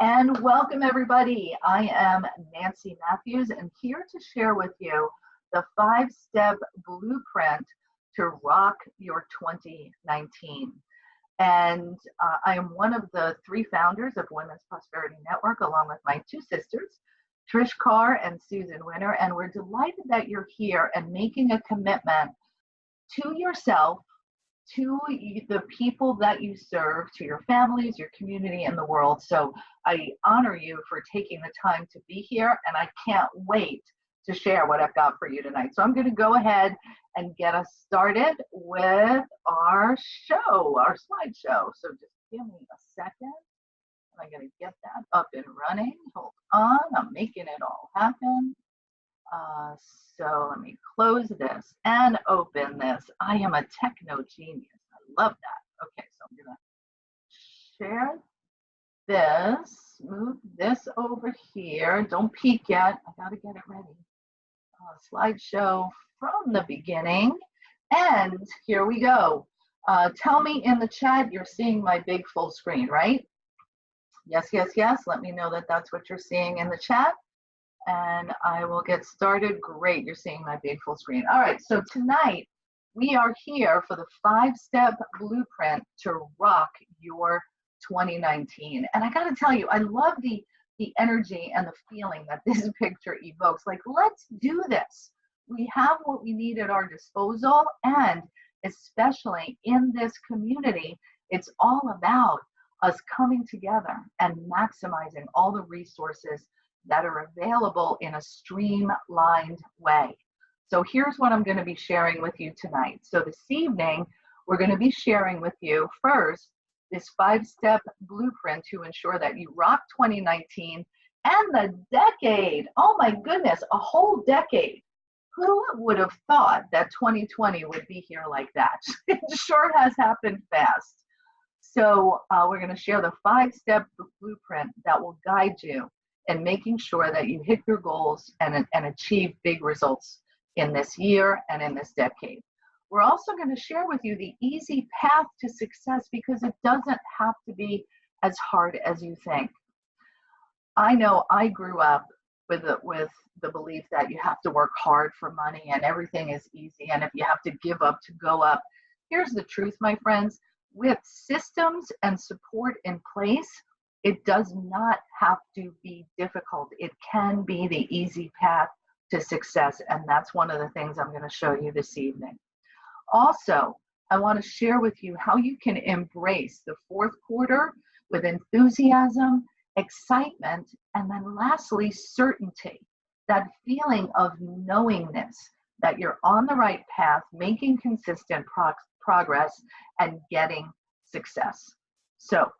And welcome everybody. I am Nancy Matthews and here to share with you the 5-step blueprint to rock your 2019. And I am one of the 3 founders of Women's Prosperity Network, along with my 2 sisters, Trish Carr and Susan Winter. And we're delighted that you're here and making a commitment to yourself, to the people that you serve, to your families, your community, and the world. So I honor you for taking the time to be here, and I can't wait to share what I've got for you tonight. So I'm going to go ahead and get us started with our show, our slideshow. So just give me a second. I'm going to get that up and running. Hold on, I'm making it all happen. So let me close this and open this. I am a techno genius. I love that. Okay, so I'm gonna share this, move this over here. Don't peek yet. I gotta get it ready. Slideshow from the beginning. And here we go. Tell me in the chat you're seeing my big full screen, right? Yes, yes, yes. Let me know that that's what you're seeing in the chat. And I will get started. Great, you're seeing my big full screen. All right, so tonight we are here for the 5-step blueprint to rock your 2019. And I gotta tell you, I love the energy and the feeling that this picture evokes. Like, let's do this. We have what we need at our disposal, and especially in this community, it's all about us coming together and maximizing all the resources that are available in a streamlined way. So here's what I'm going to be sharing with you tonight. So this evening, we're going to be sharing with you first this 5-step blueprint to ensure that you rock 2019 and the decade. Oh my goodness, a whole decade. Who would have thought that 2020 would be here like that? It sure has happened fast. So we're going to share the 5-step blueprint that will guide you and making sure that you hit your goals and achieve big results in this year and in this decade. We're also going to share with you the easy path to success because it doesn't have to be as hard as you think. I know I grew up with the belief that you have to work hard for money and everything is easy, and if you have to give up to go up. Here's the truth, my friends. With systems and support in place, it does not have to be difficult. It can be the easy path to success, and that's one of the things I'm going to show you this evening. Also, I want to share with you how you can embrace the 4th quarter with enthusiasm, excitement, and then lastly, certainty. That feeling of knowingness that you're on the right path, making consistent progress, and getting success. So,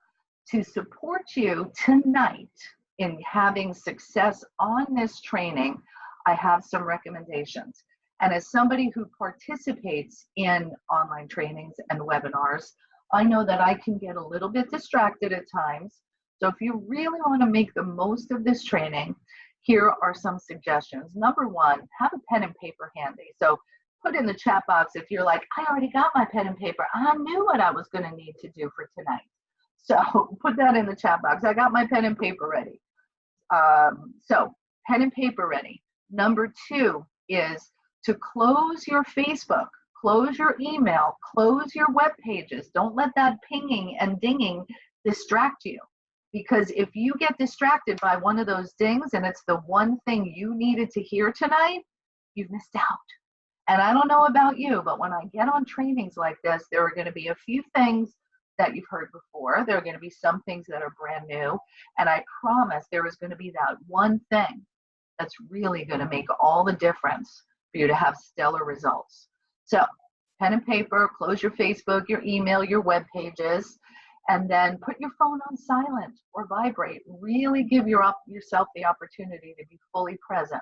to support you tonight in having success on this training, I have some recommendations. And as somebody who participates in online trainings and webinars, I know that I can get a little bit distracted at times. So if you really want to make the most of this training, here are some suggestions. Number 1, have a pen and paper handy. So put in the chat box if you're like, I already got my pen and paper. I knew what I was going to need to do for tonight. So put that in the chat box. I got my pen and paper ready. So pen and paper ready. Number 2 is to close your Facebook, close your email, close your web pages. Don't let that pinging and dinging distract you. Because if you get distracted by one of those dings and it's the one thing you needed to hear tonight, you've missed out. And I don't know about you, but when I get on trainings like this, there are going to be a few things that you've heard before. There are going to be some things that are brand new. And I promise there is going to be that one thing that's really going to make all the difference for you to have stellar results. So pen and paper, close your Facebook, your email, your web pages, and then put your phone on silent or vibrate. Really give yourself the opportunity to be fully present.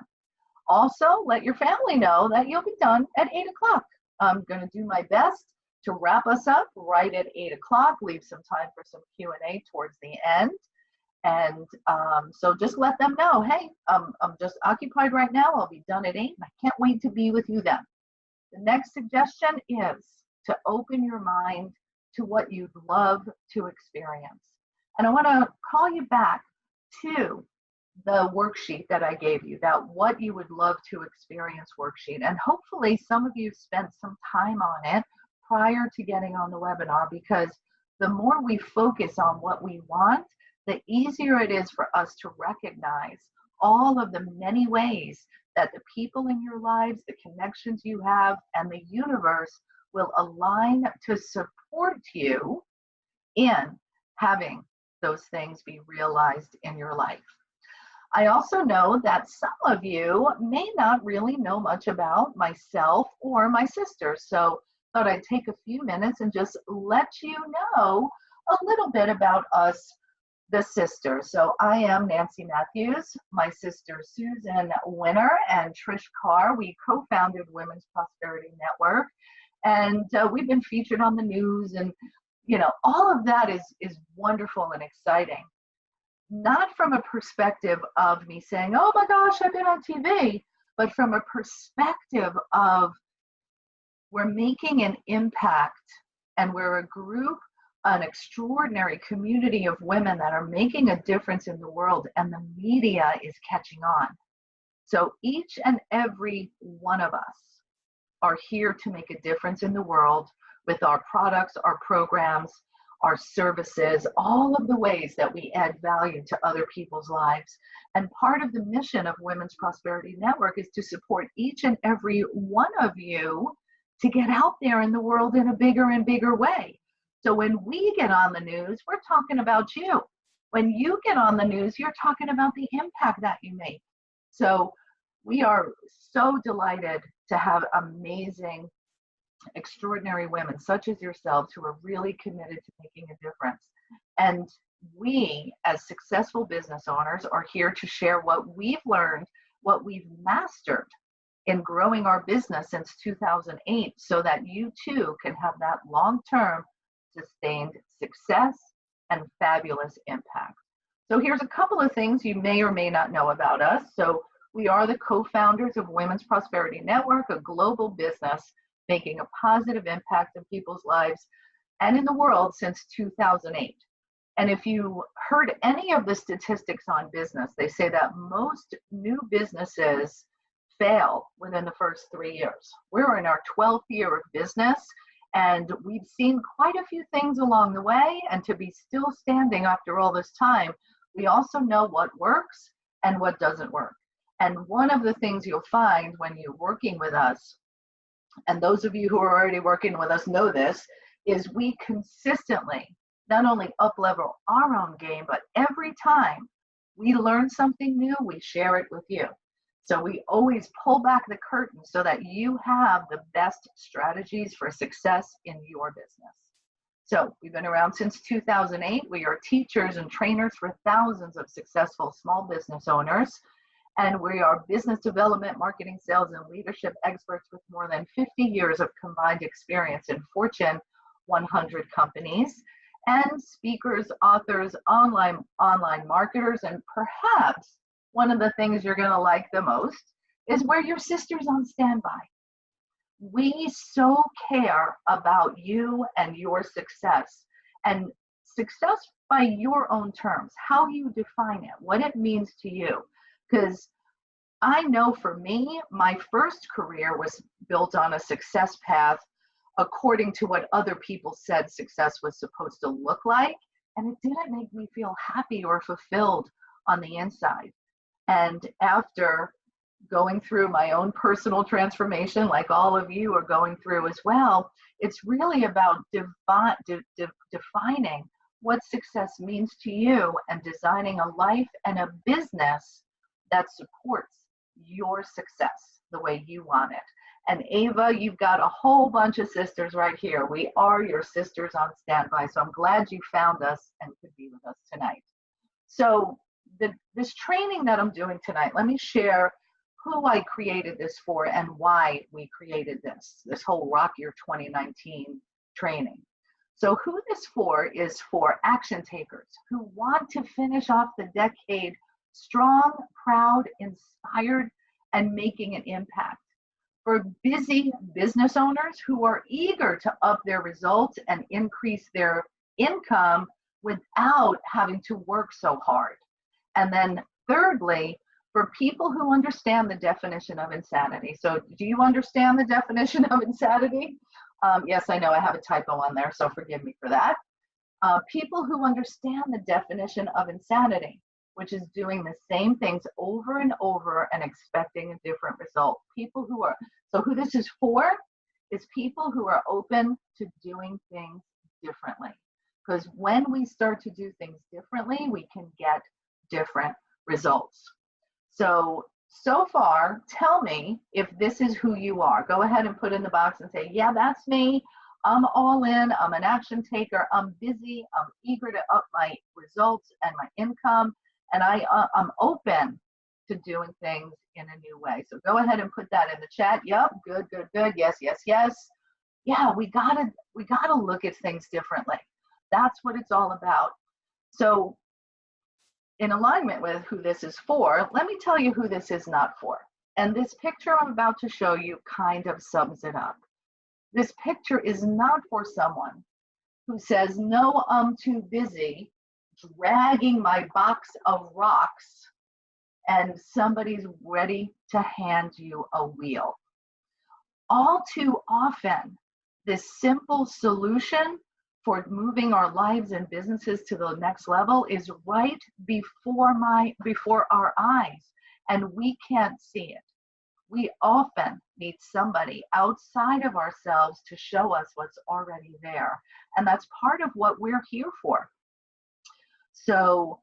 Also, let your family know that you'll be done at 8 o'clock. I'm going to do my best to wrap us up right at 8 o'clock, leave some time for some Q&A towards the end. And so just let them know, hey, I'm just occupied right now. I'll be done at 8. And I can't wait to be with you then. The next suggestion is to open your mind to what you'd love to experience. And I want to call you back Two, the worksheet that I gave you, that what you would love to experience worksheet. And hopefully some of you spent some time on it prior to getting on the webinar, because the more we focus on what we want, the easier it is for us to recognize all of the many ways that the people in your lives, the connections you have, and the universe will align to support you in having those things be realized in your life. I also know that some of you may not really know much about myself or my sister, so I thought I'd take a few minutes and just let you know a little bit about us, the sisters. So I am Nancy Matthews, my sister Susan Winner and Trish Carr. We co-founded Women's Prosperity Network, and we've been featured on the news, and all of that is wonderful and exciting. Not from a perspective of me saying, oh my gosh, I've been on TV, but from a perspective of we're making an impact, and we're a group, an extraordinary community of women that are making a difference in the world, and the media is catching on. So each and every one of us are here to make a difference in the world with our products, our programs, our services, all of the ways that we add value to other people's lives. And part of the mission of Women's Prosperity Network is to support each and every one of you to get out there in the world in a bigger and bigger way. So when we get on the news, we're talking about you. When you get on the news, you're talking about the impact that you make. So we are so delighted to have amazing, extraordinary women such as yourselves who are really committed to making a difference. And we, as successful business owners, are here to share what we've learned, what we've mastered in growing our business since 2008, so that you too can have that long-term sustained success and fabulous impact. So here's a couple of things you may or may not know about us. So we are the co-founders of Women's Prosperity Network, a global business making a positive impact in people's lives and in the world since 2008. And if you heard any of the statistics on business, they say that most new businesses fail within the first 3 years. We're in our 12th year of business, and we've seen quite a few things along the way, and to be still standing after all this time, we also know what works and what doesn't work. And one of the things you'll find when you're working with us, and those of you who are already working with us know this, is we consistently not only up-level our own game, but every time we learn something new, we share it with you. So we always pull back the curtain so that you have the best strategies for success in your business. So we've been around since 2008. We are teachers and trainers for thousands of successful small business owners. And we are business development, marketing, sales, and leadership experts with more than 50 years of combined experience in Fortune 100 companies, and speakers, authors, online marketers, and perhaps one of the things you're going to like the most is we're your sisters on standby. We so care about you and your success, and success by your own terms, how you define it, what it means to you. Because I know for me, my first career was built on a success path according to what other people said success was supposed to look like. And it didn't make me feel happy or fulfilled on the inside. And after going through my own personal transformation, like all of you are going through as well, it's really about defining what success means to you and designing a life and a business that supports your success the way you want it. And Ava, you've got a whole bunch of sisters right here. We are your sisters on standby. So I'm glad you found us and could be with us tonight. So this training that I'm doing tonight, let me share who I created this for and why we created this whole Rock Your 2019 training. So who this for is for action takers who want to finish off the decade strong, proud, inspired, and making an impact. For busy business owners who are eager to up their results and increase their income without having to work so hard. And then thirdly, for people who understand the definition of insanity. So do you understand the definition of insanity? Yes, I know I have a typo on there, so forgive me for that. People who understand the definition of insanity, which is doing the same things over and over and expecting a different result. People who are, so who this is for is people who are open to doing things differently. Because when we start to do things differently, we can get different results. So far, tell me if this is who you are. Go ahead and put in the box and say, yeah, that's me. I'm all in. I'm an action taker. I'm busy. I'm eager to up my results and my income. And I'm open to doing things in a new way. So go ahead and put that in the chat. Yep, good, good, good. Yes, yes, yes. Yeah, we gotta look at things differently. That's what it's all about. So in alignment with who this is for, let me tell you who this is not for. And this picture I'm about to show you kind of sums it up. This picture is not for someone who says, no, I'm too busy dragging my box of rocks and somebody's ready to hand you a wheel. All too often, this simple solution for moving our lives and businesses to the next level is right before our eyes, and we can't see it. We often need somebody outside of ourselves to show us what's already there, and that's part of what we're here for. So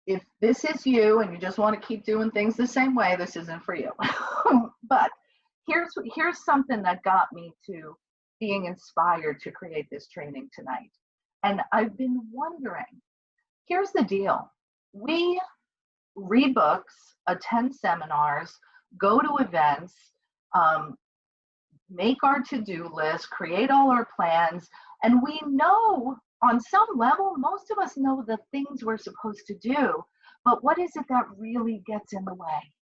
if this is you and you just want to keep doing things the same way, this isn't for you. But here's something that got me to being inspired to create this training tonight. And I've been wondering, here's the deal. We read books, attend seminars, go to events, make our to-do list, create all our plans, and we know on some level, most of us know the things we're supposed to do, but what is it that really gets in the way?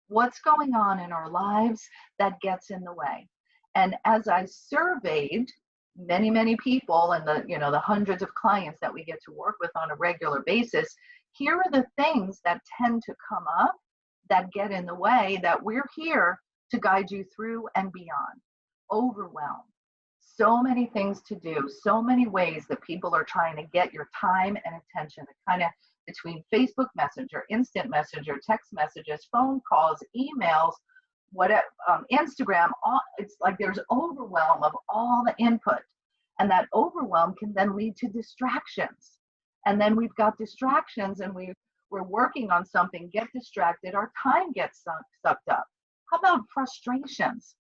What's going on in our lives that gets in the way? And as I surveyed many, many people and the hundreds of clients that we get to work with on a regular basis, here are the things that tend to come up that get in the way that we're here to guide you through and beyond. Overwhelm. So many things to do, so many ways that people are trying to get your time and attention, kind of between Facebook Messenger, Instant Messenger, text messages, phone calls, emails, whatever, Instagram, it's like there's overwhelm of all the input. And that overwhelm can then lead to distractions. And then we've got distractions and we're working on something, get distracted, our time gets sucked up. How about frustrations?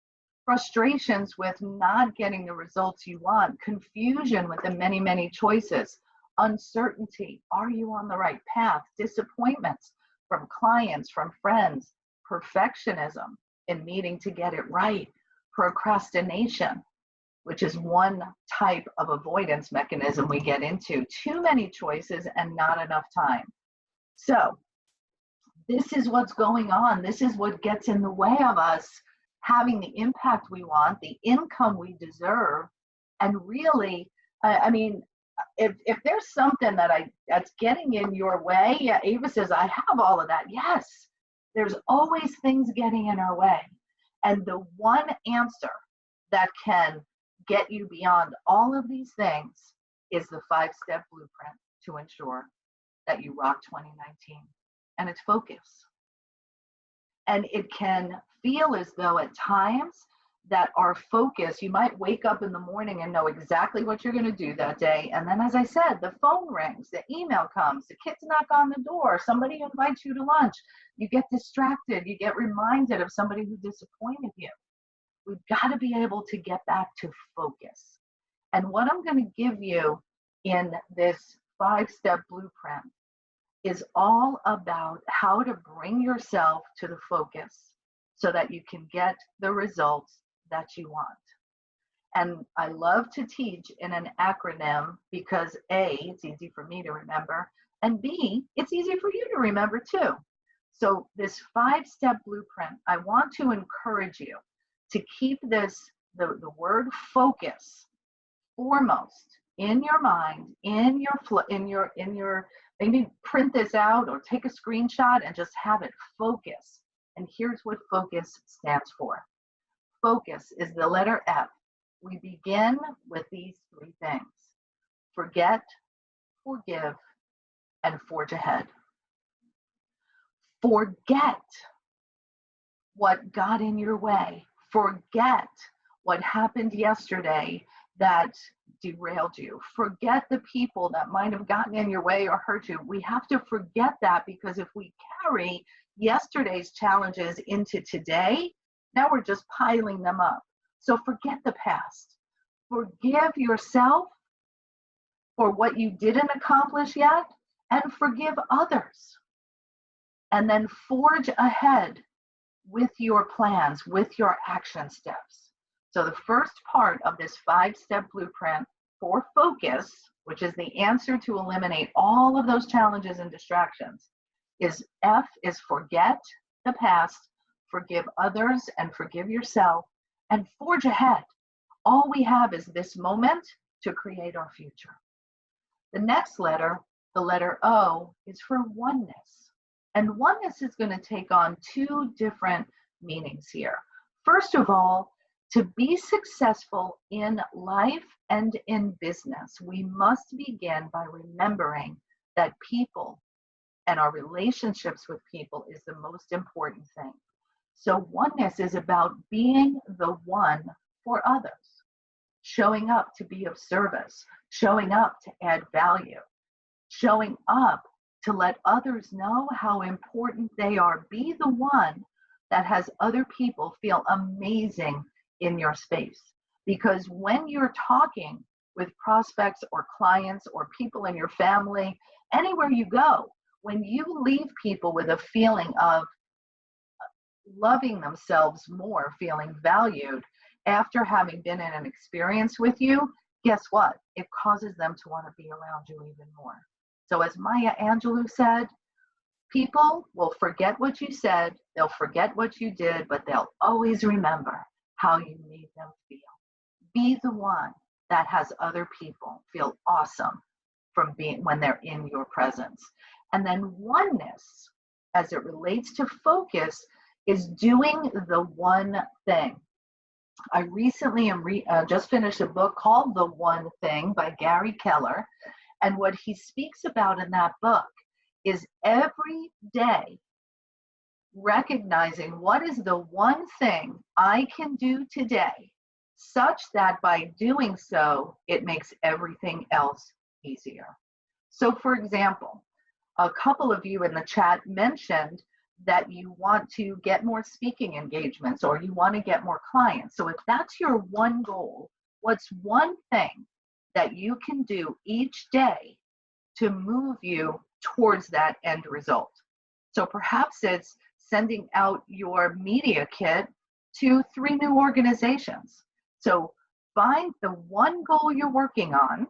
Frustrations with not getting the results you want, confusion with the many, many choices, uncertainty, are you on the right path, disappointments from clients, from friends, perfectionism in needing to get it right, procrastination, which is one type of avoidance mechanism we get into, too many choices and not enough time. So this is what's going on. This is what gets in the way of us having the impact we want, the income we deserve, and really, I mean, if there's something that's getting in your way, yeah, Ava says, I have all of that. Yes, there's always things getting in our way. And the one answer that can get you beyond all of these things is the 5-step blueprint to ensure that you rock 2019. And it's focus. And it can feel as though at times that our focus, you might wake up in the morning and know exactly what you're going to do that day. And then, as I said, the phone rings, the email comes, the kids knock on the door, somebody invites you to lunch, you get distracted, you get reminded of somebody who disappointed you. We've got to be able to get back to focus. And what I'm going to give you in this 5-step blueprint is all about how to bring yourself to the focus so that you can get the results that you want. And I love to teach in an acronym because A, it's easy for me to remember, and B, it's easy for you to remember too. So this 5-step blueprint, I want to encourage you to keep this, the word focus foremost in your mind, maybe print this out or take a screenshot and just have it focus. And here's what focus stands for. Focus is the letter F. We begin with these three things: forget, forgive, and forge ahead. Forget what got in your way. Forget what happened yesterday that derailed you. Forget the people that might have gotten in your way or hurt you. We have to forget that, because if we carry yesterday's challenges into today, now we're just piling them up. So forget the past. Forgive yourself for what you didn't accomplish yet, and forgive others. And then forge ahead with your plans, with your action steps. So the first part of this 5-step blueprint for focus, which is the answer to eliminate all of those challenges and distractions, is F is forget the past, forgive others, and forgive yourself, and forge ahead. All we have is this moment to create our future. The next letter, the letter O, is for oneness. And oneness is going to take on two different meanings here. First of all, to be successful in life and in business, we must begin by remembering that people and our relationships with people is the most important thing. So oneness is about being the one for others, showing up to be of service, showing up to add value, showing up to let others know how important they are. Be the one that has other people feel amazing in your space. Because when you're talking with prospects or clients or people in your family, anywhere you go, when you leave people with a feeling of loving themselves more, feeling valued after having been in an experience with you, guess what? It causes them to want to be around you even more. So as Maya Angelou said, people will forget what you said, they'll forget what you did, but they'll always remember how you made them feel. Be the one that has other people feel awesome from being when they're in your presence. And then oneness, as it relates to focus, is doing the one thing. I recently just finished a book called The One Thing by Gary Keller. And what he speaks about in that book is every day recognizing what is the one thing I can do today, such that by doing so, it makes everything else easier. So for example, a couple of you in the chat mentioned that you want to get more speaking engagements or you want to get more clients. So if that's your one goal, what's one thing that you can do each day to move you towards that end result? So perhaps it's sending out your media kit to 3 new organizations. So find the one goal you're working on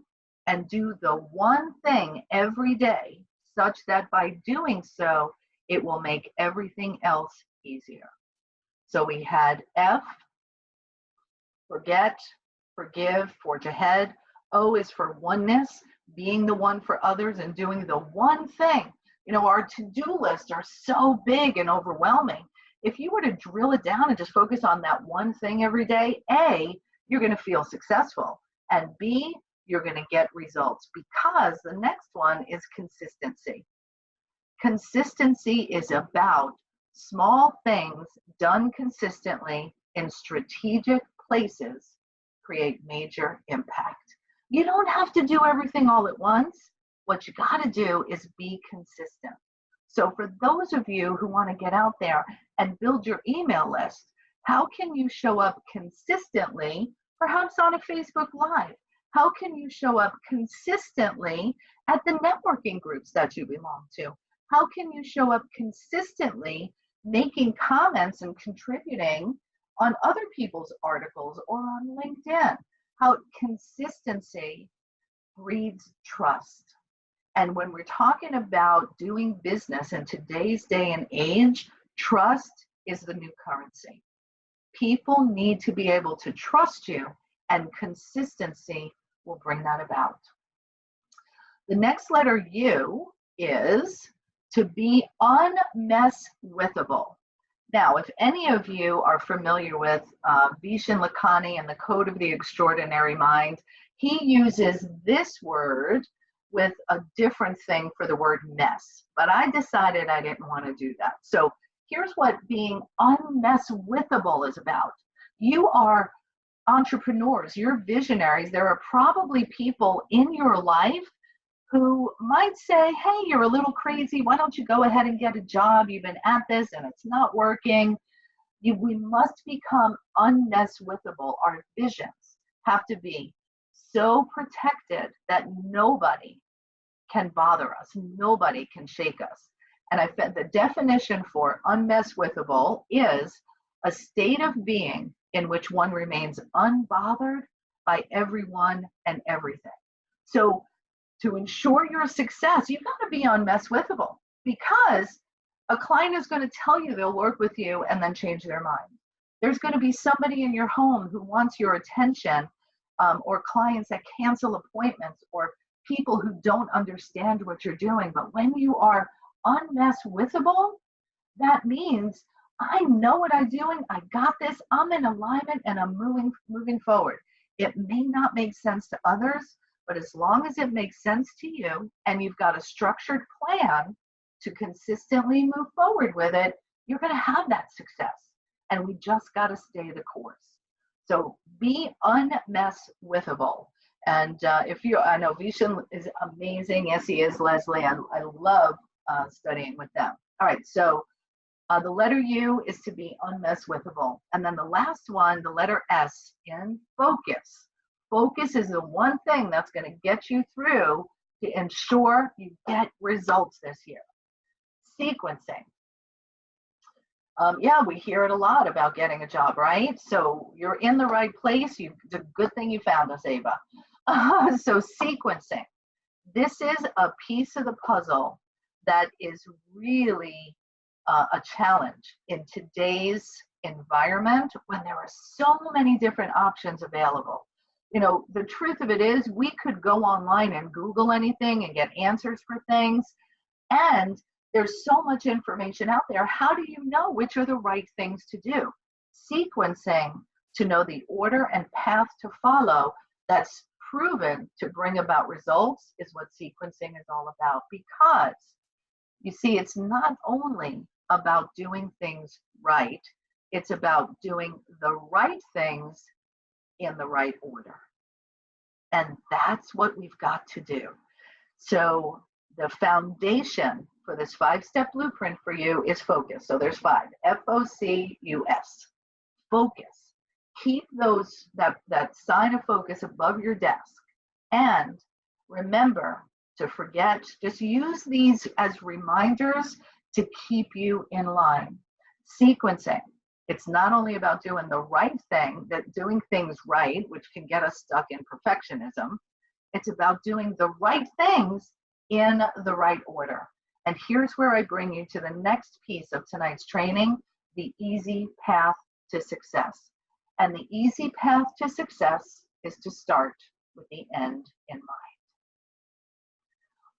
and do the one thing every day, such that by doing so, it will make everything else easier. So we had F, forget, forgive, forge ahead. O is for oneness, being the one for others and doing the one thing. You know, our to-do lists are so big and overwhelming. If you were to drill it down and just focus on that one thing every day, A, you're going to feel successful, and B, you're going to get results, because the next one is consistency. Consistency is about small things done consistently in strategic places create major impact. You don't have to do everything all at once. What you got to do is be consistent. So for those of you who want to get out there and build your email list, how can you show up consistently, perhaps on a Facebook Live? How can you show up consistently at the networking groups that you belong to? How can you show up consistently making comments and contributing on other people's articles or on LinkedIn? How consistency breeds trust. And when we're talking about doing business in today's day and age, trust is the new currency. People need to be able to trust you, and consistency will bring that about. The next letter U is to be unmesswithable. Now, if any of you are familiar with Vishen Lakhani and the Code of the Extraordinary Mind, he uses this word with a different thing for the word mess. But I decided I didn't want to do that. So here's what being unmesswithable is about. You are entrepreneurs, you're visionaries. There are probably people in your life who might say, hey, you're a little crazy. Why don't you go ahead and get a job? You've been at this and it's not working. We must become unmesswithable. Our visions have to be so protected that nobody can bother us. Nobody can shake us. And I found the definition for unmesswithable is a state of being in which one remains unbothered by everyone and everything. So to ensure your success, you've got to be unmesswithable, because a client is going to tell you they'll work with you and then change their mind. There's going to be somebody in your home who wants your attention, or clients that cancel appointments, or people who don't understand what you're doing. But when you are unmesswithable, that means I know what I'm doing, I got this, I'm in alignment, and I'm moving forward. It may not make sense to others, but as long as it makes sense to you and you've got a structured plan to consistently move forward with it, you're going to have that success. And we just got to stay the course. So be unmesswithable. And if you, I know Vishen is amazing. Yes, he is, Leslie. I love studying with them. All right, so the letter U is to be unmesswithable. And then the last one, the letter S, in focus. Focus is the one thing that's going to get you through to ensure you get results this year. Sequencing. Yeah, we hear it a lot about getting a job, right? So you're in the right place. It's a good thing you found us, Ava. So sequencing. This is a piece of the puzzle that is really a challenge in today's environment when there are so many different options available. You know, the truth of it is we could go online and Google anything and get answers for things. And there's so much information out there. How do you know which are the right things to do? Sequencing to know the order and path to follow that's proven to bring about results is what sequencing is all about. Because you see, it's not only about doing things right, it's about doing the right things in the right order. And that's what we've got to do. So the foundation for this 5-step blueprint for you is focus. So there's 5, F-O-C-U-S, focus. Keep those, that sign of focus above your desk. And remember to forget, just use these as reminders to keep you in line. Sequencing. It's not only about doing the right thing, that doing things right, which can get us stuck in perfectionism. It's about doing the right things in the right order. And here's where I bring you to the next piece of tonight's training, the easy path to success. And the easy path to success is to start with the end in mind.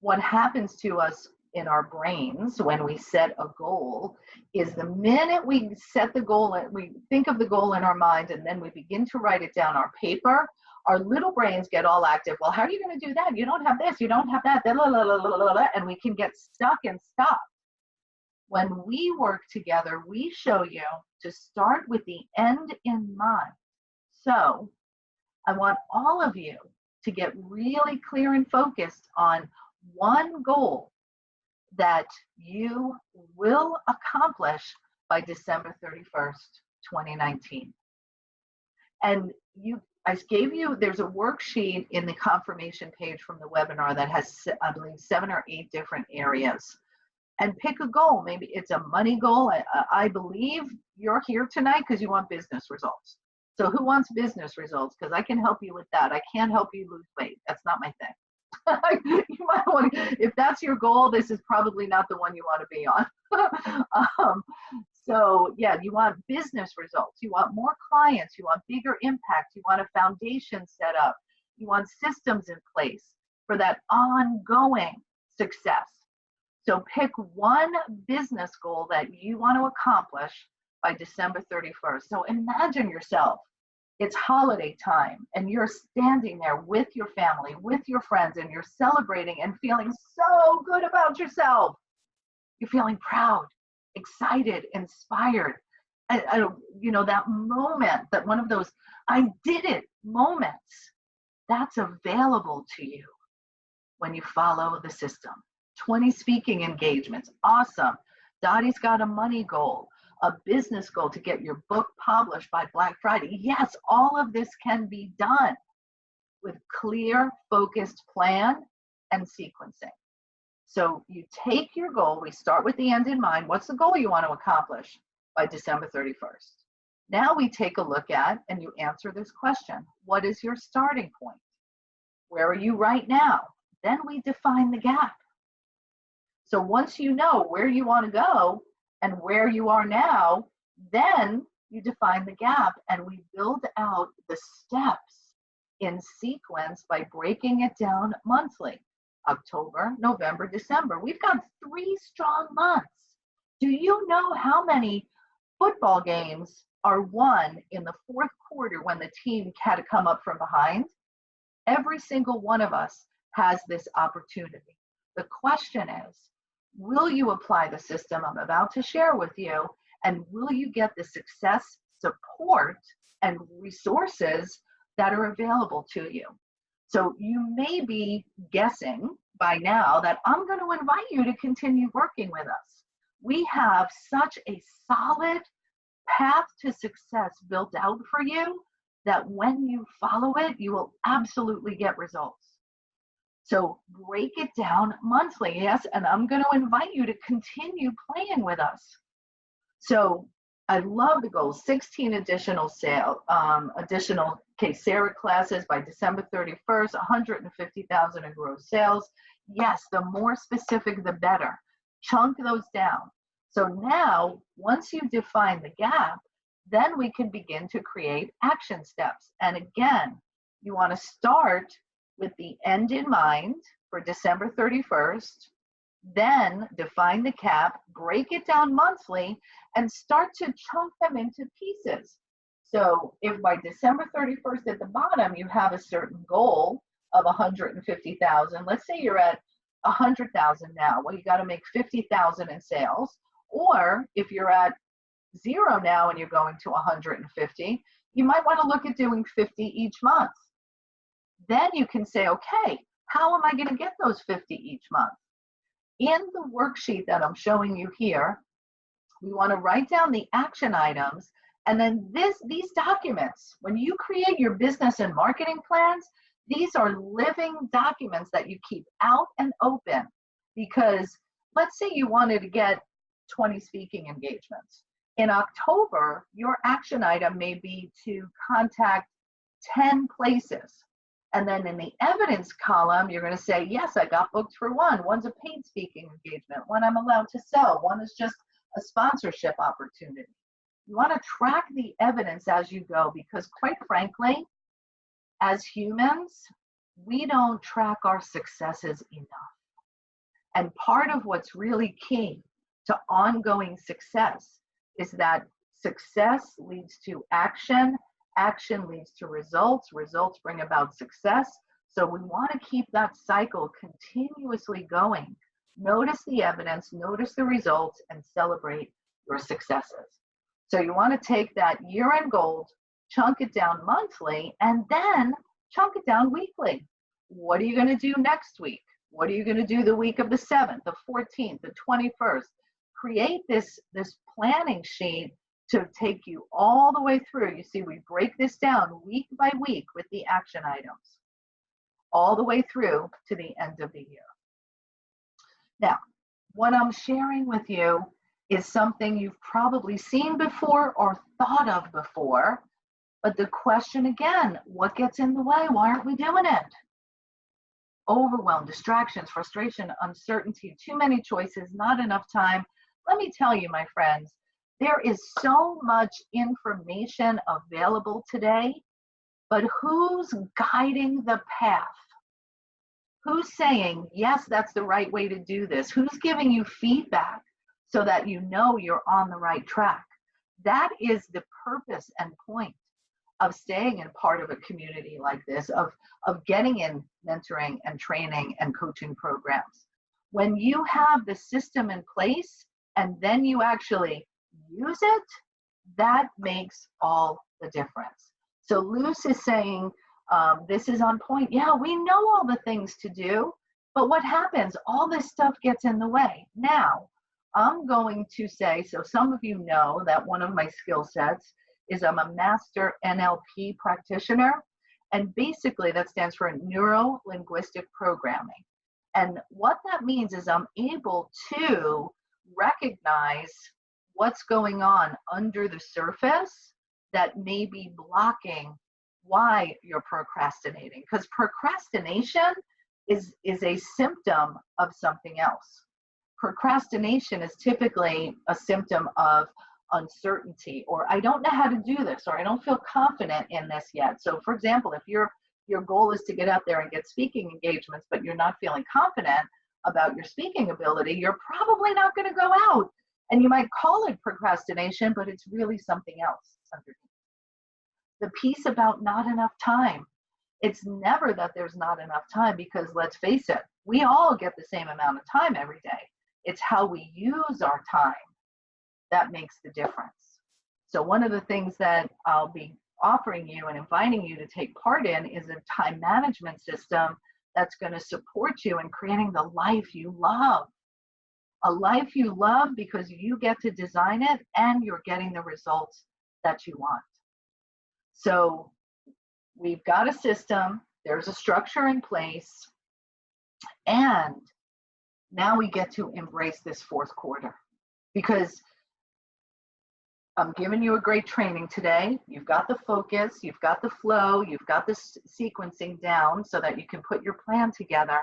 What happens to us in our brains when we set a goal is the minute we set the goal, we think of the goal in our mind and then we begin to write it down on paper, our little brains get all active. Well, how are you going to do that? You don't have this, you don't have that, and we can get stuck and stop. When we work together, we show you to start with the end in mind. So I want all of you to get really clear and focused on one goal that you will accomplish by December 31st, 2019. And I gave you, there's a worksheet in the confirmation page from the webinar that has, I believe, 7 or 8 different areas. And pick a goal. Maybe it's a money goal. I believe you're here tonight because you want business results. So who wants business results? Because I can help you with that. I can't help you lose weight. That's not my thing. You might want to, if that's your goal, this is probably not the one you want to be on. So yeah, you want business results, you want more clients, you want bigger impact, you want a foundation set up, You want systems in place for that ongoing success. So pick one business goal that you want to accomplish by December 31st. So imagine yourself, it's holiday time and you're standing there with your family, with your friends, and you're celebrating and feeling so good about yourself. You're feeling proud, excited, inspired. You know, that moment, that one of those I did it moments, that's available to you when you follow the system. 20 speaking engagements, awesome. Dottie's got a money goal, a business goal to get your book published by Black Friday. Yes, all of this can be done with clear, focused plan and sequencing. So you take your goal, we start with the end in mind. What's the goal you want to accomplish by December 31st? Now we take a look at, and you answer this question. What is your starting point? Where are you right now? Then we define the gap. So once you know where you want to go and where you are now, then you define the gap and we build out the steps in sequence by breaking it down monthly. October, November, December. We've got 3 strong months. Do you know how many football games are won in the 4th quarter when the team had to come up from behind? Every single one of us has this opportunity. The question is, will you apply the system I'm about to share with you, and will you get the success, support, and resources that are available to you? So you may be guessing by now that I'm going to invite you to continue working with us. We have such a solid path to success built out for you that when you follow it, you will absolutely get results. So break it down monthly, yes, and I'm going to invite you to continue playing with us. So I love the goal, 16 additional Sarah classes by December 31st, 150,000 in gross sales. Yes, the more specific, the better. Chunk those down. So now, once you define the gap, then we can begin to create action steps. And again, you want to start with the end in mind for December 31st, then define the cap, break it down monthly, and start to chunk them into pieces. So if by December 31st at the bottom, you have a certain goal of 150,000, let's say you're at 100,000 now, well, you got to make 50,000 in sales. Or if you're at 0 now and you're going to 150, you might want to look at doing 50 each month. Then you can say, okay, how am I going to get those 50 each month? In the worksheet that I'm showing you here, we want to write down the action items, and then these documents, when you create your business and marketing plans, these are living documents that you keep out and open. Because let's say you wanted to get 20 speaking engagements. In October, your action item may be to contact 10 places. And then in the evidence column, you're going to say, yes, I got booked for one. One's a paid speaking engagement. One I'm allowed to sell. One is just a sponsorship opportunity. You want to track the evidence as you go, because quite frankly, as humans, we don't track our successes enough. And part of what's really key to ongoing success is that success leads to action. Action leads to results. Results bring about success. So we want to keep that cycle continuously going. Notice the evidence, notice the results, and celebrate your successes. So you want to take that year-end goal, chunk it down monthly, and then chunk it down weekly. What are you going to do next week? What are you going to do the week of the 7th, the 14th, the 21st? Create this planning sheet to take you all the way through. You see, we break this down week by week with the action items, all the way through to the end of the year. Now, what I'm sharing with you is something you've probably seen before or thought of before, but the question again, what gets in the way? Why aren't we doing it? Overwhelm, distractions, frustration, uncertainty, too many choices, not enough time. Let me tell you, my friends, there is so much information available today but who's guiding the path? Who's saying, yes, that's the right way to do this? Who's giving you feedback so that you know you're on the right track? That is the purpose and point of staying in part of a community like this, of getting in mentoring and training and coaching programs. When you have the system in place and then you actually use it, that makes all the difference. So Luce is saying, this is on point. Yeah, we know all the things to do, but what happens? All this stuff gets in the way. Now, I'm going to say, so some of you know that one of my skill sets is I'm a master NLP practitioner, and basically that stands for Neuro-Linguistic Programming. And what that means is I'm able to recognize what's going on under the surface that may be blocking why you're procrastinating, because procrastination is a symptom of something else. Procrastination is typically a symptom of uncertainty, or I don't know how to do this, or I don't feel confident in this yet. So for example, if your goal is to get out there and get speaking engagements, but you're not feeling confident about your speaking ability, you're probably not going to go out. And you might call it procrastination, but it's really something else underneath. The piece about not enough time. It's never that there's not enough time, because let's face it, we all get the same amount of time every day. It's how we use our time that makes the difference. So one of the things that I'll be offering you and inviting you to take part in is a time management system that's going to support you in creating the life you love. A life you love because you get to design it and you're getting the results that you want. So we've got a system, there's a structure in place, and now we get to embrace this fourth quarter, because I'm giving you a great training today. You've got the focus, you've got the flow, you've got the sequencing down so that you can put your plan together.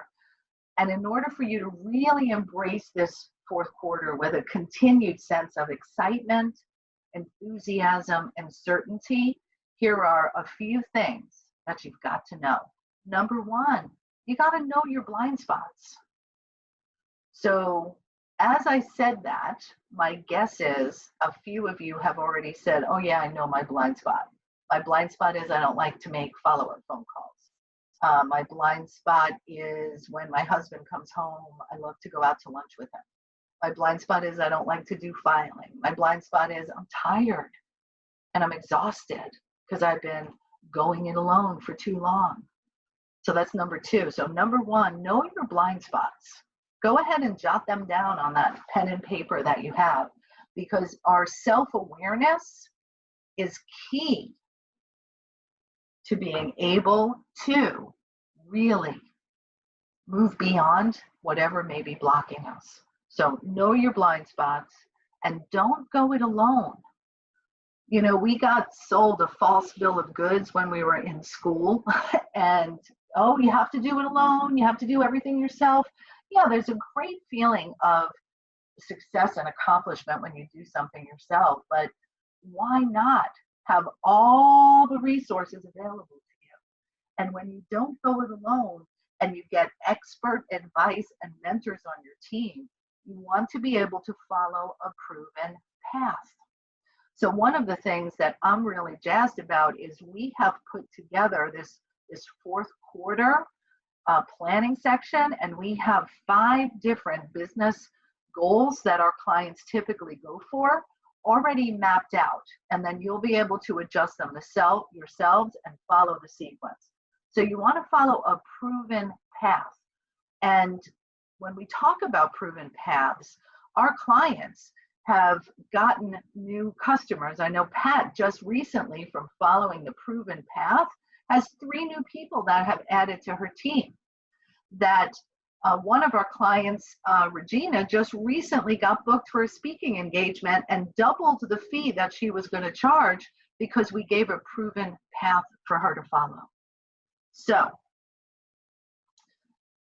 And in order for you to really embrace this fourth quarter with a continued sense of excitement, enthusiasm, and certainty, here are a few things that you've got to know. Number one, you got to know your blind spots. So as I said that, my guess is a few of you have already said, oh yeah, I know my blind spot. My blind spot is I don't like to make follow-up phone calls. My blind spot is when my husband comes home, I love to go out to lunch with him. My blind spot is I don't like to do filing. My blind spot is I'm tired and I'm exhausted because I've been going it alone for too long. So that's number two. So number one, know your blind spots. Go ahead and jot them down on that pen and paper that you have, because our self-awareness is key to being able to really move beyond whatever may be blocking us. So know your blind spots and don't go it alone. You know, we got sold a false bill of goods when we were in school and, oh, you have to do it alone. You have to do everything yourself. Yeah, there's a great feeling of success and accomplishment when you do something yourself, but why not have all the resources available to you? And when you don't go it alone and you get expert advice and mentors on your team, you want to be able to follow a proven path. So one of the things that I'm really jazzed about is we have put together this fourth quarter planning section, and we have 5 different business goals that our clients typically go for already mapped out, and then you'll be able to adjust them yourselves and follow the sequence. So you want to follow a proven path. And when we talk about proven paths, our clients have gotten new customers. I know Pat just recently, from following the proven path, has 3 new people that have added to her team. That one of our clients, Regina, just recently got booked for a speaking engagement and doubled the fee that she was going to charge because we gave a proven path for her to follow. So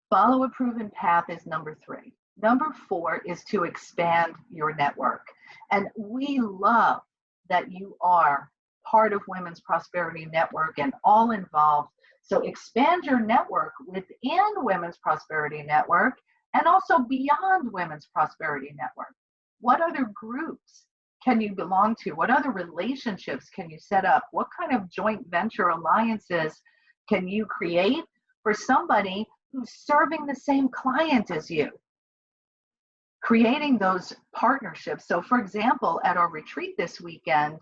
follow a proven path is number 3. Number 4 is to expand your network. And we love that you are part of Women's Prosperity Network and all involved. So expand your network within Women's Prosperity Network and also beyond Women's Prosperity Network. What other groups can you belong to? What other relationships can you set up? What kind of joint venture alliances can you create for somebody who's serving the same client as you? Creating those partnerships. So for example, at our retreat this weekend,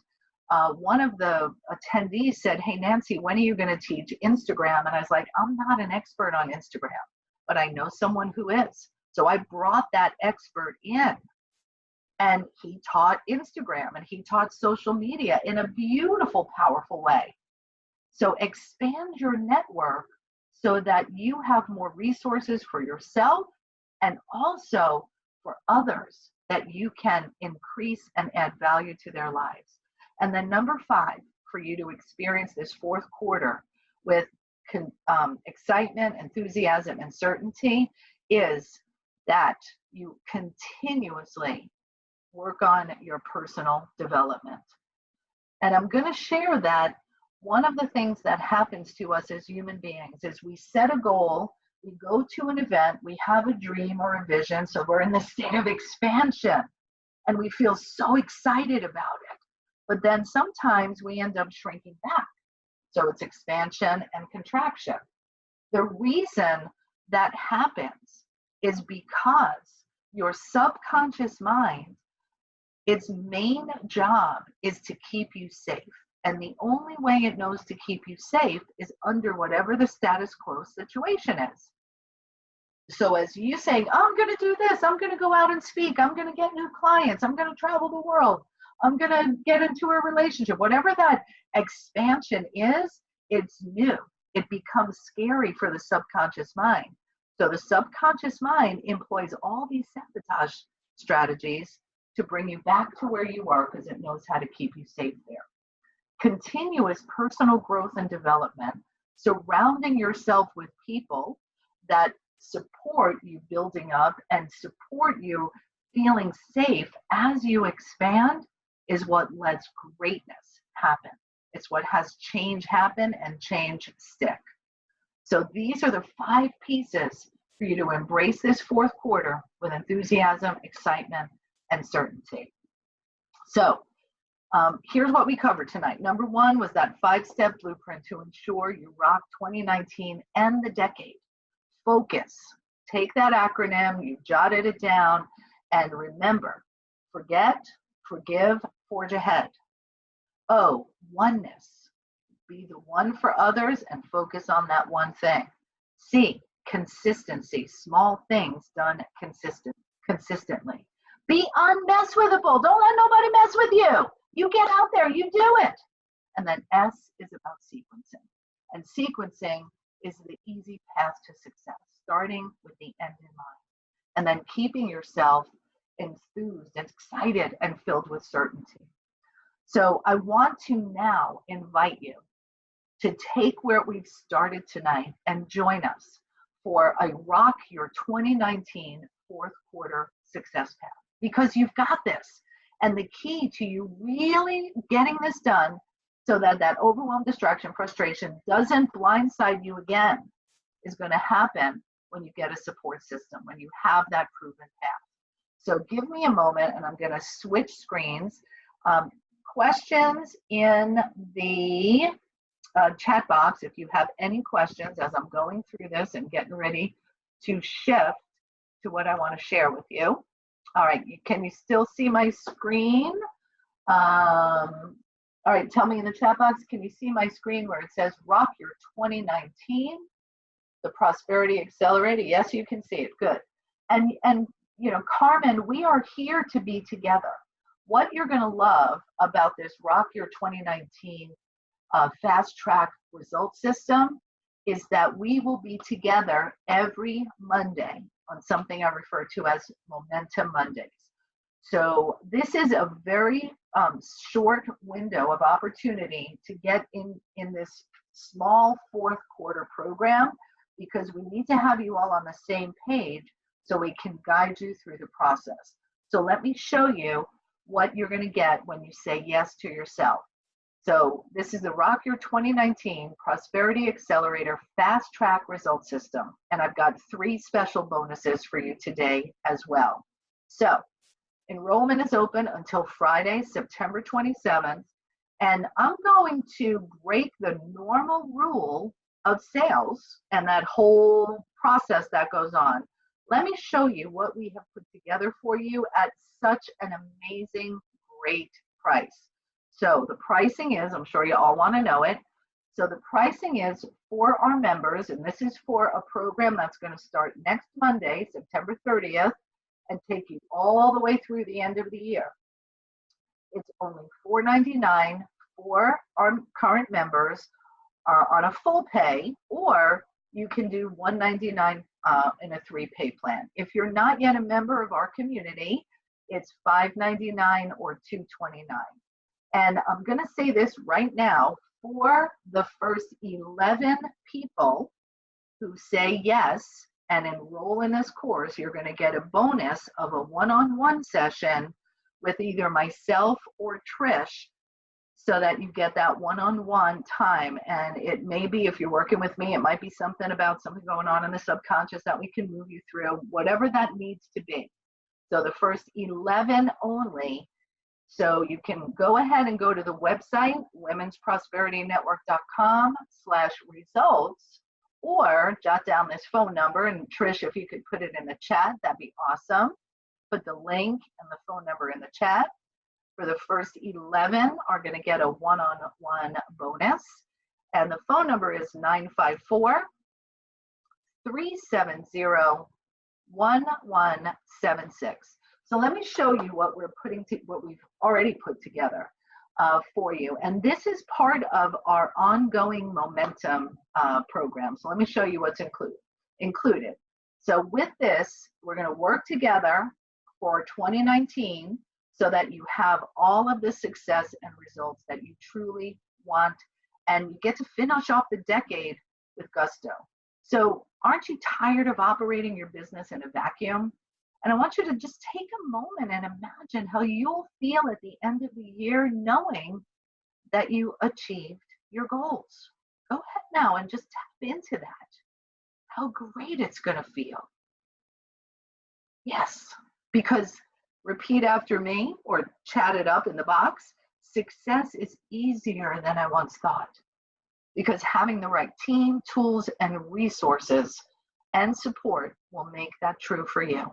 one of the attendees said, "Hey, Nancy, when are you going to teach Instagram?" And I was like, "I'm not an expert on Instagram, but I know someone who is." So I brought that expert in, and he taught Instagram and he taught social media in a beautiful, powerful way. So expand your network so that you have more resources for yourself and also for others that you can increase and add value to their lives. And then number 5, for you to experience this fourth quarter with excitement, enthusiasm, and certainty is that you continuously work on your personal development. And I'm going to share that one of the things that happens to us as human beings is we set a goal, we go to an event, we have a dream or a vision, so we're in the state of expansion and we feel so excited about it. But then sometimes we end up shrinking back. So it's expansion and contraction. The reason that happens is because your subconscious mind, its main job is to keep you safe. And the only way it knows to keep you safe is under whatever the status quo situation is. So as you saying, "Oh, I'm going to do this, I'm going to go out and speak, I'm going to get new clients, I'm going to travel the world, I'm going to get into a relationship," whatever that expansion is, it's new. It becomes scary for the subconscious mind. So the subconscious mind employs all these sabotage strategies to bring you back to where you are because it knows how to keep you safe there. Continuous personal growth and development, surrounding yourself with people that support you building up and support you feeling safe as you expand, is what lets greatness happen. It's what has change happen and change stick. So these are the 5 pieces for you to embrace this fourth quarter with enthusiasm, excitement, and certainty. So here's what we covered tonight. Number 1 was that 5-step blueprint to ensure you rock 2019 and the decade. Focus. Take that acronym, you jotted it down, and remember, forget, forgive, forge ahead. O, oneness. Be the one for others and focus on that one thing. C, consistency. Small things done consistently. Be unmesswithable. Don't let nobody mess with you. You get out there, you do it. And then S is about sequencing. And sequencing is the easy path to success, starting with the end in mind. And then keeping yourself enthused and excited and filled with certainty. So I want to now invite you to take where we've started tonight and join us for a Rock Your 2019 fourth quarter success path, because you've got this. And the key to you really getting this done so that that overwhelm, distraction, frustration doesn't blindside you again is going to happen when you get a support system, when you have that proven path. So give me a moment and I'm going to switch screens. Questions in the chat box if you have any questions as I'm going through this and getting ready to shift to what I want to share with you. All right, can you still see my screen? All right, tell me in the chat box, can you see my screen where it says Rock Your 2019, the Prosperity Accelerator? Yes, you can see it, good. And you know, Carmen, we are here to be together. What you're gonna love about this Rock Your 2019 fast track result system is that we will be together every Monday on something I refer to as Momentum Mondays. So this is a very short window of opportunity to get in this small fourth quarter program, because we need to have you all on the same page so we can guide you through the process. So let me show you what you're going to get when you say yes to yourself. So this is the Rock Your 2019 Prosperity Accelerator Fast Track Result System. And I've got 3 special bonuses for you today as well. So enrollment is open until Friday, September 27th. And I'm going to break the normal rule of sales and that whole process that goes on. Let me show you what we have put together for you at such an amazing, great price. So the pricing is, I'm sure you all want to know it. So the pricing is for our members, and this is for a program that's going to start next Monday, September 30th, and take you all the way through the end of the year. It's only $4.99 for our current members on a full pay, or you can do $199 in a 3-pay plan. If you're not yet a member of our community, it's $5.99 or $2.29. And I'm going to say this right now, for the first 11 people who say yes and enroll in this course, you're going to get a bonus of a one-on-one session with either myself or Trish, so that you get that one-on-one time. And it may be, if you're working with me, it might be something about something going on in the subconscious that we can move you through, whatever that needs to be. So the first 11 only. So you can go ahead and go to the website, womensprosperinetwork.com/results, or jot down this phone number. And Trish, if you could put it in the chat, that'd be awesome. Put the link and the phone number in the chat. For the first 11 are going to get a one-on-one bonus. And the phone number is 954-370-1176. So let me show you what what we've already put together for you. And this is part of our ongoing momentum program. So let me show you what's included. So with this, we're going to work together for 2019 so that you have all of the success and results that you truly want, and you get to finish off the decade with gusto. So aren't you tired of operating your business in a vacuum? And I want you to just take a moment and imagine how you'll feel at the end of the year knowing that you achieved your goals. Go ahead now and just tap into that. How great it's going to feel. Yes, because repeat after me or chat it up in the box. Success is easier than I once thought, because having the right team, tools, and resources and support will make that true for you.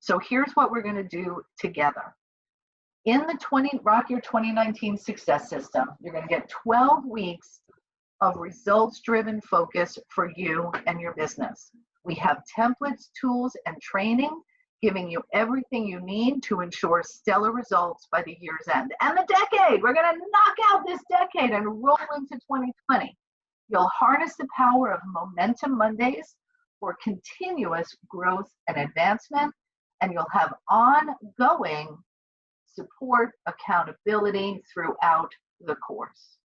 So here's what we're going to do together. In the Rock Your 2019 Success System, you're going to get 12 weeks of results-driven focus for you and your business. We have templates, tools, and training giving you everything you need to ensure stellar results by the year's end. And the decade, we're going to knock out this decade and roll into 2020. You'll harness the power of Momentum Mondays for continuous growth and advancement, and you'll have ongoing support, accountability throughout the course.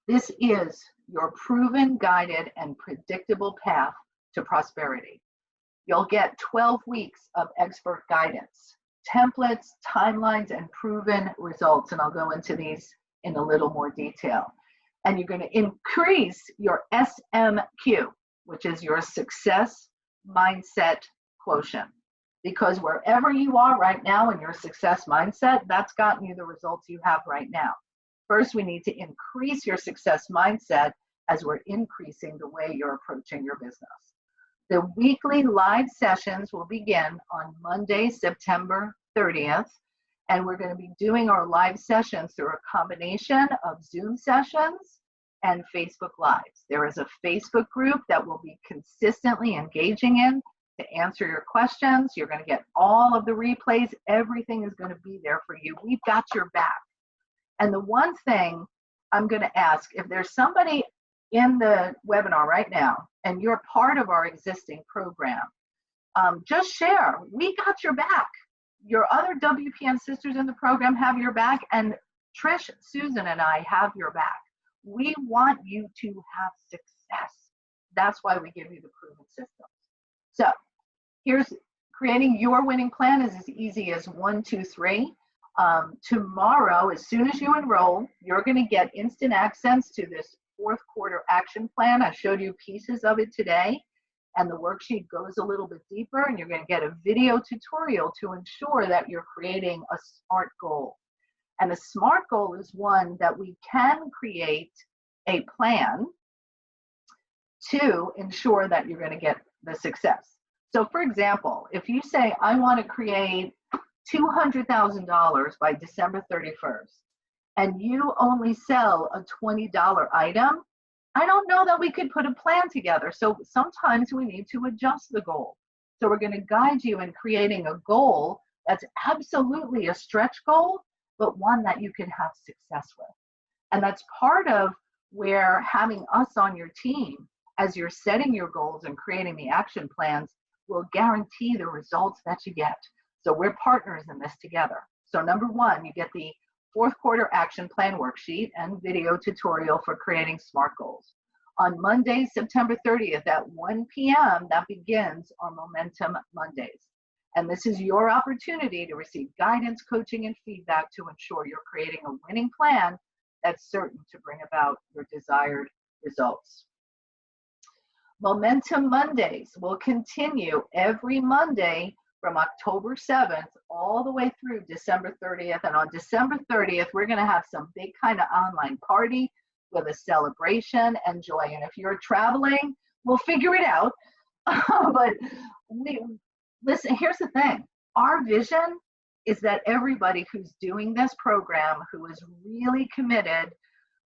This is your proven, guided, and predictable path to prosperity. You'll get 12 weeks of expert guidance, templates, timelines, and proven results, and I'll go into these in a little more detail. And you're going to increase your SMQ, which is your Success Mindset Quotient. Because wherever you are right now in your success mindset, that's gotten you the results you have right now. First, we need to increase your success mindset as we're increasing the way you're approaching your business. The weekly live sessions will begin on Monday, September 30th, and we're going to be doing our live sessions through a combination of Zoom sessions and Facebook Lives. There is a Facebook group that we'll be consistently engaging in to answer your questions. You're going to get all of the replays. Everything is going to be there for you. We've got your back. And the one thing I'm going to ask, if there's somebody in the webinar right now and you're part of our existing program, just share. We got your back. Your other WPN sisters in the program have your back, and Trish, Susan, and I have your back. We want you to have success. That's why we give you the proven systems. So here's creating your winning plan is as easy as 1, 2, 3. Tomorrow, as soon as you enroll, you're going to get instant access to this fourth quarter action plan. I showed you pieces of it today, and the worksheet goes a little bit deeper, and you're going to get a video tutorial to ensure that you're creating a SMART goal. And a SMART goal is one that we can create a plan to ensure that you're going to get the success. So for example, if you say, I want to create $200,000 by December 31st, and you only sell a $20 item, I don't know that we could put a plan together. So sometimes we need to adjust the goal. So we're going to guide you in creating a goal that's absolutely a stretch goal, but one that you can have success with. And that's part of where having us on your team as you're setting your goals and creating the action plans will guarantee the results that you get. So we're partners in this together. So number one, you get the fourth quarter action plan worksheet and video tutorial for creating SMART goals. On Monday, September 30th at 1 p.m., that begins our Momentum Mondays. And this is your opportunity to receive guidance, coaching, and feedback to ensure you're creating a winning plan that's certain to bring about your desired results. Momentum Mondays will continue every Monday from October 7th all the way through December 30th. And on December 30th, we're going to have some big kind of online party with a celebration and joy. And if you're traveling, we'll figure it out. But listen, here's the thing. Our vision is that everybody who's doing this program, who is really committed,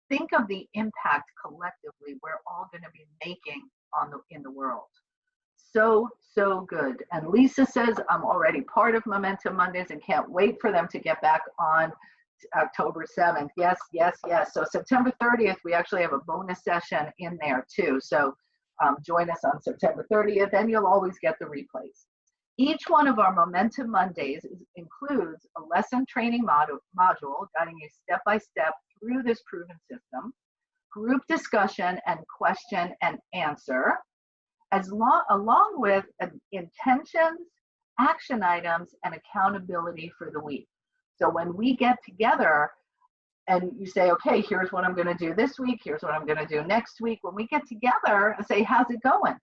think of the impact collectively we're all going to be making in the world. So good. And Lisa says, I'm already part of Momentum Mondays and can't wait for them to get back on October 7th. Yes. So September 30th, we actually have a bonus session in there too. So join us on September 30th and you'll always get the replays. Each one of our Momentum Mondays includes a lesson training module guiding you step by step through this proven system, group discussion and question and answer, along with intentions, action items, and accountability for the week. So when we get together and you say, okay, here's what I'm going to do this week, here's what I'm going to do next week, when we get together and say, how's it going?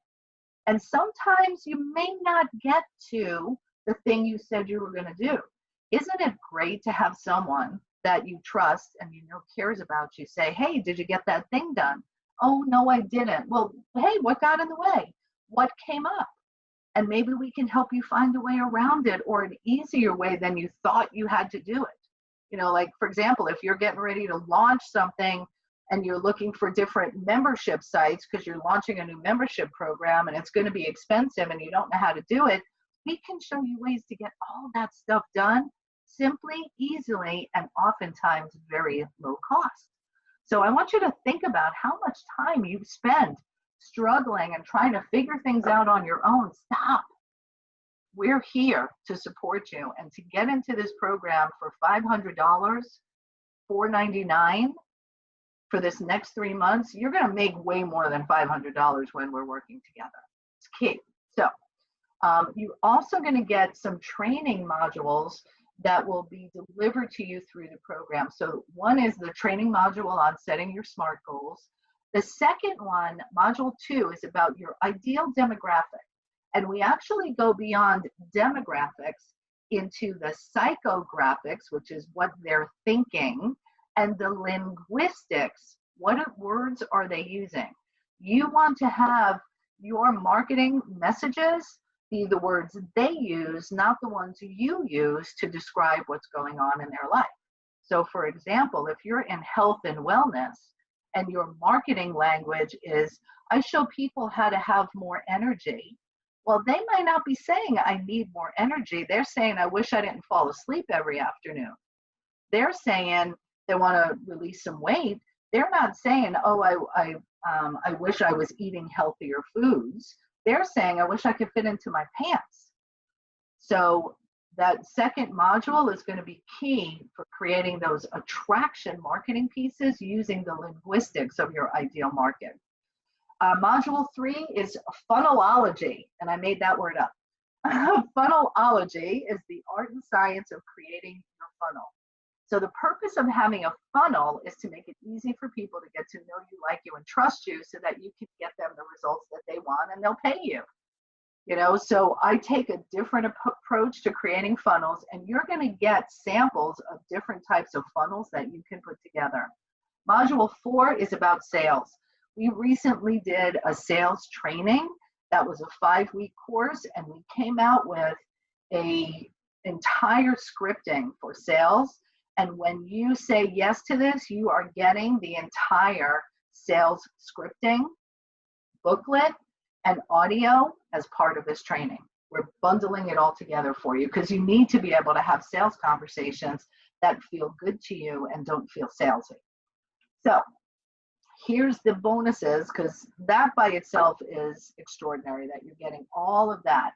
And sometimes you may not get to the thing you said you were going to do. Isn't it great to have someone that you trust and you know cares about you say, hey, did you get that thing done? Oh, no, I didn't. Well, hey, what got in the way? What came up? And maybe we can help you find a way around it or an easier way than you thought you had to do it. You know, like, for example, if you're getting ready to launch something and you're looking for different membership sites because you're launching a new membership program and it's going to be expensive and you don't know how to do it, we can show you ways to get all that stuff done simply, easily, and oftentimes very low cost. So I want you to think about how much time you spend struggling and trying to figure things out on your own. Stop. We're here to support you. And to get into this program for $500, $499 for this next 3 months, you're going to make way more than $500 when we're working together. It's key. So you're also going to get some training modules that will be delivered to you through the program. So one is the training module on setting your SMART goals. The second one, module 2, is about your ideal demographic. And we actually go beyond demographics into the psychographics, which is what they're thinking, and the linguistics. What words are they using? You want to have your marketing messages be the words they use, not the ones you use to describe what's going on in their life. So for example, if you're in health and wellness and your marketing language is, I show people how to have more energy, well, they might not be saying, I need more energy. They're saying, I wish I didn't fall asleep every afternoon. They're saying they want to release some weight. They're not saying, oh, I wish I was eating healthier foods. They're saying, I wish I could fit into my pants. So that second module is going to be key for creating those attraction marketing pieces using the linguistics of your ideal market. Module 3 is funnelology, and I made that word up. Funnelology is the art and science of creating your funnel. So the purpose of having a funnel is to make it easy for people to get to know you, like you, and trust you so that you can get them the results that they want and they'll pay you. So I take a different approach to creating funnels, and you're going to get samples of different types of funnels that you can put together. Module 4 is about sales. We recently did a sales training that was a 5-week course, and we came out with a entire scripting for sales. And when you say yes to this, you are getting the entire sales scripting booklet and audio as part of this training. We're bundling it all together for you because you need to be able to have sales conversations that feel good to you and don't feel salesy. So here's the bonuses, because that by itself is extraordinary that you're getting all of that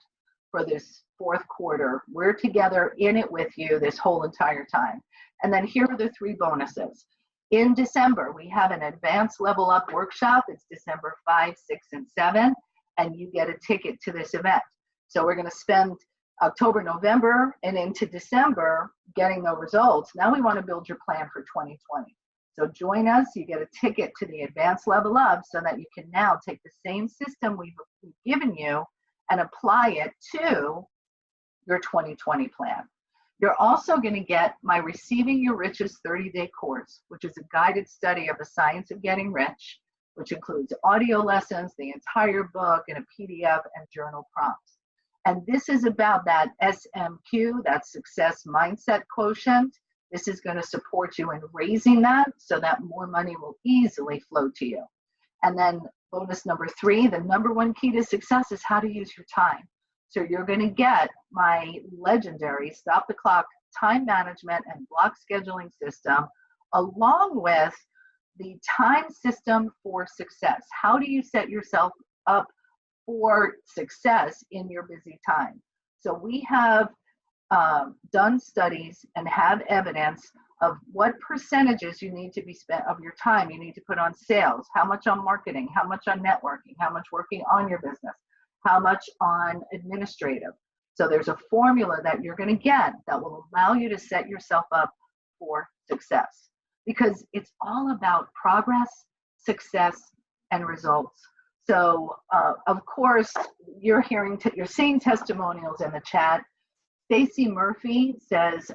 for this 4th quarter. We're together in it with you this whole entire time. And then here are the 3 bonuses. In December, we have an advanced level up workshop. It's December 5, 6, and 7, and you get a ticket to this event. So we're going to spend October, November, and into December getting the results. Now we want to build your plan for 2020. So join us, you get a ticket to the advanced level up so that you can now take the same system we've given you and apply it to your 2020 plan. You're also going to get my Receiving Your Riches 30-day course, which is a guided study of the science of getting rich, which includes audio lessons, the entire book, and a PDF and journal prompts. And this is about that SMQ, that success mindset quotient. This is going to support you in raising that so that more money will easily flow to you. And then bonus number 3, the number 1 key to success is how to use your time. So you're going to get my legendary Stop the Clock time management and block scheduling system, along with the time system for success. How do you set yourself up for success in your busy time? So we have done studies and have evidence of what percentages you need to be spent of your time you need to put on sales, how much on marketing, how much on networking, how much working on your business, how much on administrative. So there's a formula that you're going to get that will allow you to set yourself up for success, because it's all about progress, success, and results. So of course, you're seeing testimonials in the chat. Stacy Murphy says,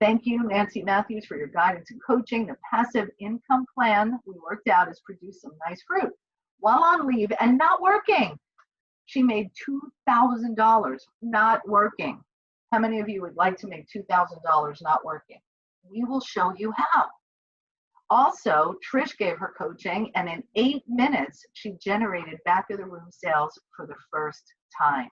thank you, Nancy Matthews, for your guidance and coaching. The passive income plan we worked out has produced some nice fruit while on leave and not working. She made $2,000 not working. How many of you would like to make $2,000 not working? We will show you how. Also, Trish gave her coaching, and in 8 minutes, she generated back of the room sales for the first time.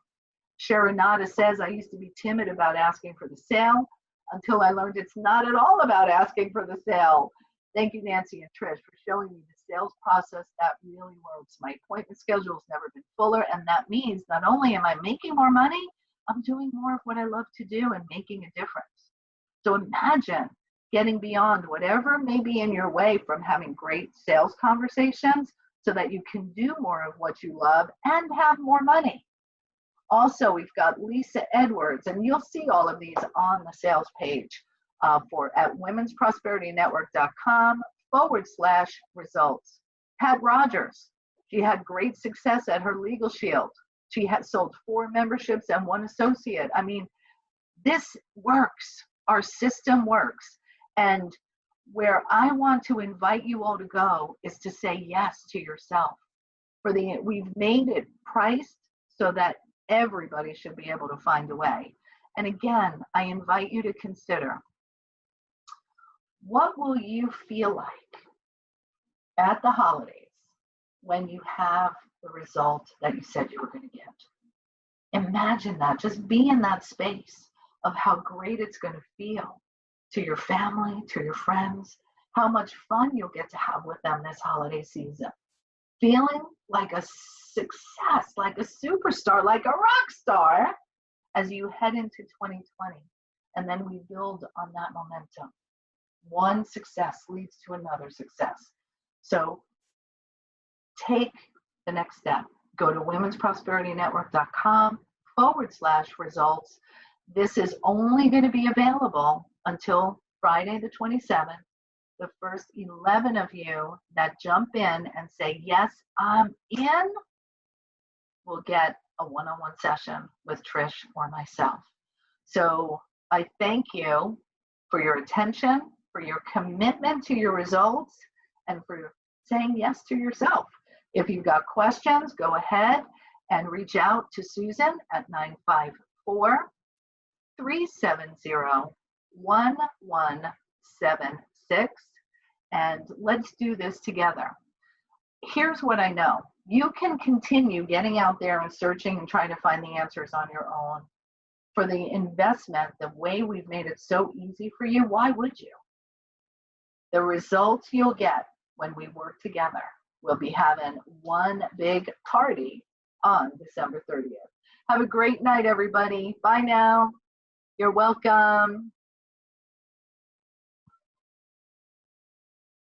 Sharonada says, I used to be timid about asking for the sale until I learned it's not at all about asking for the sale. Thank you, Nancy and Trish, for showing me the sales process that really works. My appointment schedule has never been fuller, and that means not only am I making more money, I'm doing more of what I love to do and making a difference. So imagine getting beyond whatever may be in your way from having great sales conversations so that you can do more of what you love and have more money. Also, we've got Lisa Edwards, and you'll see all of these on the sales page at womensprosperinetwork.com/results. Pat Rogers, she had great success at her Legal Shield. She had sold 4 memberships and 1 associate. I mean, this works. Our system works. And where I want to invite you all to go is to say yes to yourself. We've made it priced so that everybody should be able to find a way. And again, I invite you to consider, what will you feel like at the holidays when you have the result that you said you were going to get? Imagine that. Just be in that space of how great it's going to feel to your family, to your friends, how much fun you'll get to have with them this holiday season. Feeling like a success, like a superstar, like a rock star as you head into 2020. And then we build on that momentum. One success leads to another success. So take the next step. Go to womensprosperinetwork.com/results. This is only going to be available until Friday the 27th. The first 11 of you that jump in and say, yes, I'm in, will get a one-on-one session with Trish or myself. So I thank you for your attention, for your commitment to your results, and for saying yes to yourself. If you've got questions, go ahead and reach out to Susan at 954-370-1176, and let's do this together. Here's what I know. You can continue getting out there and searching and trying to find the answers on your own. For the investment, the way we've made it so easy for you, why would you? The results you'll get when we work together. We'll be having one big party on December 30th. Have a great night, everybody. Bye now. You're welcome.